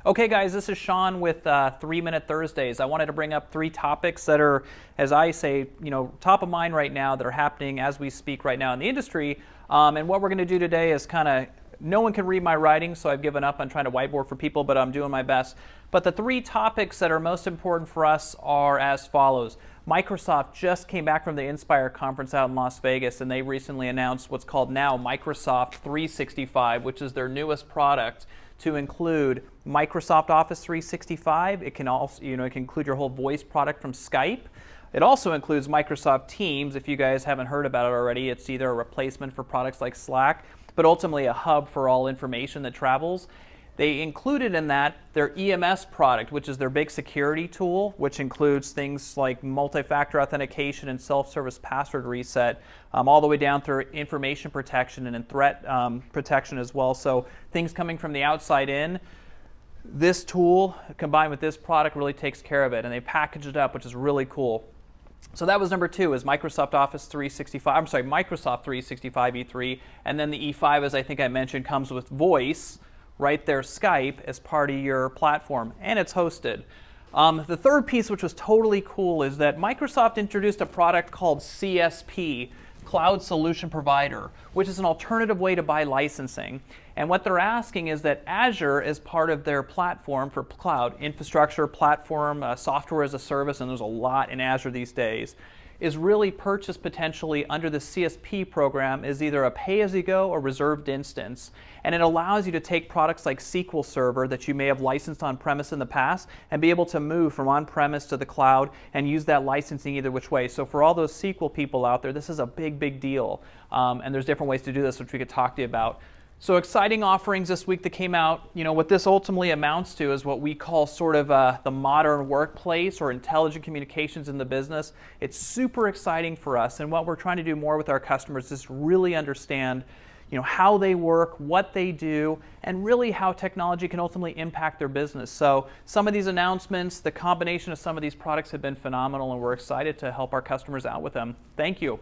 Okay guys, this is Sean with 3-Minute Thursdays. I wanted to bring up 3 topics that are, as I say, top of mind right now, that are happening as we speak right now in the industry. And what we're going to do today is no one can read my writing, so I've given up on trying to whiteboard for people, but I'm doing my best. But the 3 topics that are most important for us are as follows. Microsoft just came back from the Inspire conference out in Las Vegas, and they recently announced what's called now Microsoft 365, which is their newest product to include Microsoft Office 365. It can also, it can include your whole voice product from Skype. It also includes Microsoft Teams. If you guys haven't heard about it already, it's either a replacement for products like Slack, but ultimately a hub for all information that travels. They included in that their EMS product, which is their big security tool, which includes things like multi-factor authentication and self-service password reset, all the way down through information protection and threat protection as well. So things coming from the outside in, this tool combined with this product really takes care of it, and they packaged it up, which is really cool. So that was number 2, is Microsoft Office 365, Microsoft 365 E3, and then the E5, as I think I mentioned, comes with voice, right there, Skype, as part of your platform, and it's hosted. The third piece, which was totally cool, is that Microsoft introduced a product called CSP, Cloud Solution Provider, which is an alternative way to buy licensing. And what they're asking is that Azure, as part of their platform for cloud, infrastructure, platform, software as a service, and there's a lot in Azure these days, is really purchased potentially under the CSP program is either a pay-as-you-go or reserved instance. And it allows you to take products like SQL Server that you may have licensed on-premise in the past and be able to move from on-premise to the cloud and use that licensing either which way. So for all those SQL people out there, this is a big, big deal. And there's different ways to do this, which we could talk to you about. So exciting offerings this week that came out. What this ultimately amounts to is what we call sort of the modern workplace or intelligent communications in the business. It's super exciting for us, and what we're trying to do more with our customers is really understand how they work, what they do, and really how technology can ultimately impact their business. So some of these announcements, the combination of some of these products have been phenomenal, and we're excited to help our customers out with them. Thank you.